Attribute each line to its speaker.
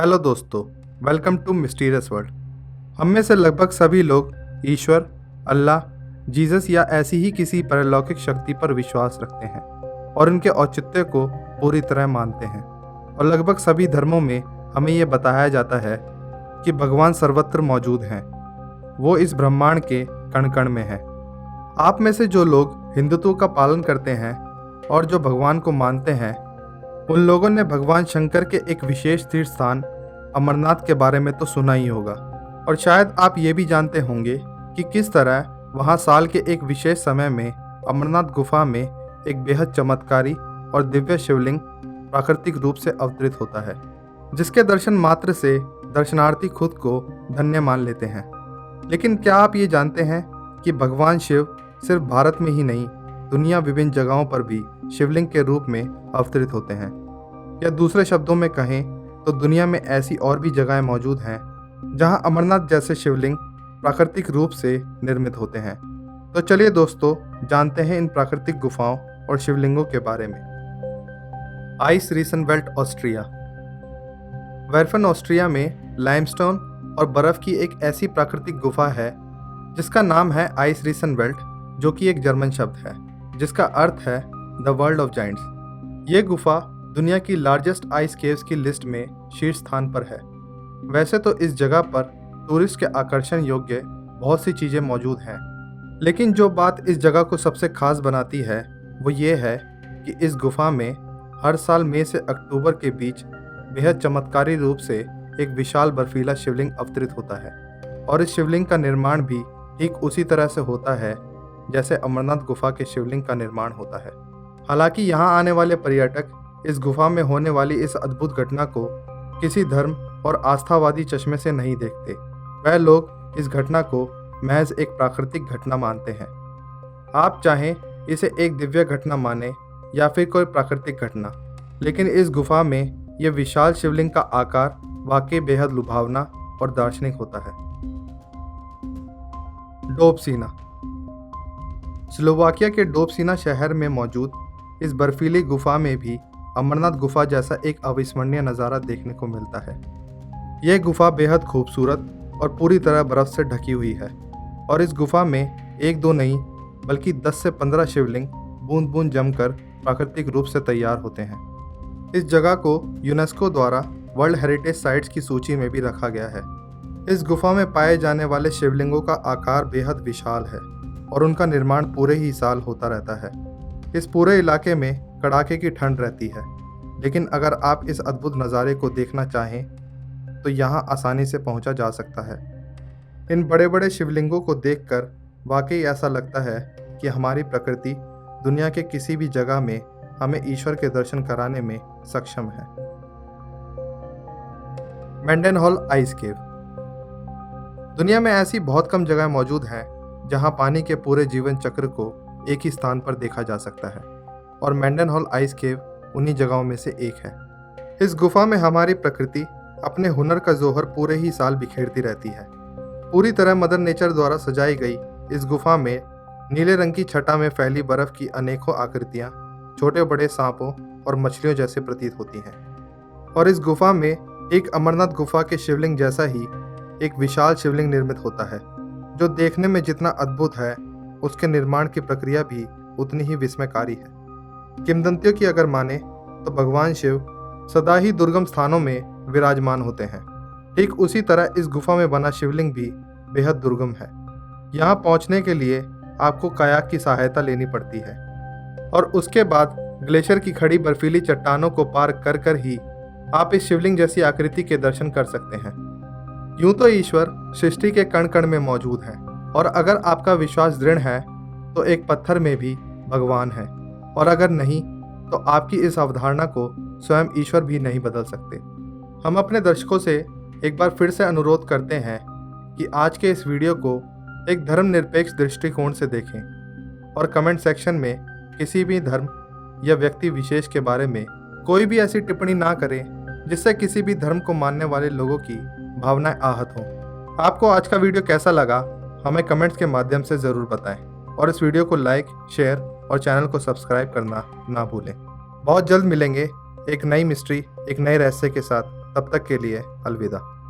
Speaker 1: Hello दोस्तों, welcome to mysterious world. हम में से लगभग सभी लोग ईश्वर, अल्लाह, जीसस या ऐसी ही किसी परलौकिक शक्ति पर विश्वास रखते हैं और उनके औचित्य को पूरी तरह मानते हैं। और लगभग सभी धर्मों में हमें यह बताया जाता है कि भगवान सर्वत्र मौजूद हैं। वो इस ब्रह्मांड के कण कण में है। आप में से जो लोग हिंदुत्व का पालन करते हैं और जो भगवान को मानते हैं, उन लोगों ने भगवान शंकर के एक विशेष तीर्थ स्थान अमरनाथ के बारे में तो सुना ही होगा। और शायद आप ये भी जानते होंगे कि किस तरह वहाँ साल के एक विशेष समय में अमरनाथ गुफा में एक बेहद चमत्कारी और दिव्य शिवलिंग प्राकृतिक रूप से अवतरित होता है, जिसके दर्शन मात्र से दर्शनार्थी खुद को धन्य मान लेते हैं। लेकिन क्या आप ये जानते हैं कि भगवान शिव सिर्फ भारत में ही नहीं, दुनिया विभिन्न जगहों पर भी शिवलिंग के रूप में अवतरित होते हैं। या दूसरे शब्दों में कहें तो दुनिया में ऐसी और भी जगहें मौजूद हैं जहां अमरनाथ जैसे शिवलिंग प्राकृतिक रूप से निर्मित होते हैं। तो चलिए दोस्तों, जानते हैं इन प्राकृतिक गुफाओं और शिवलिंगों के बारे में। Eisriesenwelt, Austria. Werfen, Austria में लाइमस्टोन और बर्फ की एक ऐसी प्राकृतिक गुफा है जिसका नाम है आइस रीसेनवेल्ट, जो कि एक जर्मन शब्द है जिसका अर्थ है द वर्ल्ड ऑफ जाइंट्स। ये गुफा दुनिया की लार्जेस्ट आइस केव्स की लिस्ट में शीर्ष स्थान पर है। वैसे तो इस जगह पर टूरिस्ट के आकर्षण योग्य बहुत सी चीज़ें मौजूद हैं, लेकिन जो बात इस जगह को सबसे खास बनाती है वो ये है कि इस गुफा में हर साल मई से अक्टूबर के बीच बेहद चमत्कारी रूप से एक विशाल बर्फीला शिवलिंग अवतरित होता है। और इस शिवलिंग का निर्माण भी ठीक उसी तरह से होता है जैसे अमरनाथ गुफा के शिवलिंग का निर्माण होता है। हालांकि यहाँ आने वाले पर्यटक इस गुफा में होने वाली इस अद्भुत घटना को किसी धर्म और आस्थावादी चश्मे से नहीं देखते। वह लोग इस घटना को महज एक प्राकृतिक घटना मानते हैं। आप चाहें इसे एक दिव्य घटना माने या फिर कोई प्राकृतिक घटना, लेकिन इस गुफा में यह विशाल शिवलिंग का आकार वाकई बेहद लुभावना और दार्शनिक होता है। डोबसीना। स्लोवाकिया के डोबसीना शहर में मौजूद इस बर्फीली गुफा में भी अमरनाथ गुफा जैसा एक अविस्मरणीय नज़ारा देखने को मिलता है। यह गुफा बेहद खूबसूरत और पूरी तरह बर्फ से ढकी हुई है और इस गुफा में एक दो नहीं बल्कि 10 से 15 शिवलिंग बूंद बूंद जमकर प्राकृतिक रूप से तैयार होते हैं। इस जगह को यूनेस्को द्वारा वर्ल्ड हेरिटेज साइट्स की सूची में भी रखा गया है। इस गुफा में पाए जाने वाले शिवलिंगों का आकार बेहद विशाल है और उनका निर्माण पूरे ही साल होता रहता है। इस पूरे इलाके में कड़ाके की ठंड रहती है, लेकिन अगर आप इस अद्भुत नज़ारे को देखना चाहें तो यहाँ आसानी से पहुँचा जा सकता है। इन बड़े बड़े शिवलिंगों को देखकर वाकई ऐसा लगता है कि हमारी प्रकृति दुनिया के किसी भी जगह में हमें ईश्वर के दर्शन कराने में सक्षम है। मेंडेनहॉल आइस केव। दुनिया में ऐसी बहुत कम जगह मौजूद हैं जहां पानी के पूरे जीवन चक्र को एक ही स्थान पर देखा जा सकता है, और मेंडेनहॉल आइस केव उन्हीं जगहों में से एक है। इस गुफा में हमारी प्रकृति अपने हुनर का जोहर पूरे ही साल बिखेरती रहती है। पूरी तरह मदर नेचर द्वारा सजाई गई इस गुफा में नीले रंग की छटा में फैली बर्फ की अनेकों आकृतियाँ छोटे बड़े सांपों और मछलियों जैसे प्रतीत होती हैं। और इस गुफा में एक अमरनाथ गुफा के शिवलिंग जैसा ही एक विशाल शिवलिंग निर्मित होता है, जो देखने में जितना अद्भुत है उसके निर्माण की प्रक्रिया भी उतनी ही विस्मयकारी है। किंवदंतियों की अगर माने तो भगवान शिव सदा ही दुर्गम स्थानों में विराजमान होते हैं। ठीक उसी तरह इस गुफा में बना शिवलिंग भी बेहद दुर्गम है। यहाँ पहुँचने के लिए आपको कायाक की सहायता लेनी पड़ती है और उसके बाद ग्लेशियर की खड़ी बर्फीली चट्टानों को पार कर कर ही आप इस शिवलिंग जैसी आकृति के दर्शन कर सकते हैं। यूं तो ईश्वर सृष्टि के कण कण में मौजूद है, और अगर आपका विश्वास दृढ़ है तो एक पत्थर में भी भगवान है, और अगर नहीं तो आपकी इस अवधारणा को स्वयं ईश्वर भी नहीं बदल सकते। हम अपने दर्शकों से एक बार फिर से अनुरोध करते हैं कि आज के इस वीडियो को एक धर्मनिरपेक्ष दृष्टिकोण से देखें और कमेंट सेक्शन में किसी भी धर्म या व्यक्ति विशेष के बारे में कोई भी ऐसी टिप्पणी ना करें जिससे किसी भी धर्म को मानने वाले लोगों की भावनाएं आहत हों। आपको आज का वीडियो कैसा लगा हमें कमेंट्स के माध्यम से ज़रूर बताएं, और इस वीडियो को लाइक, शेयर और चैनल को सब्सक्राइब करना ना भूलें। बहुत जल्द मिलेंगे एक नई मिस्ट्री, एक नए रहस्य के साथ। तब तक के लिए अलविदा।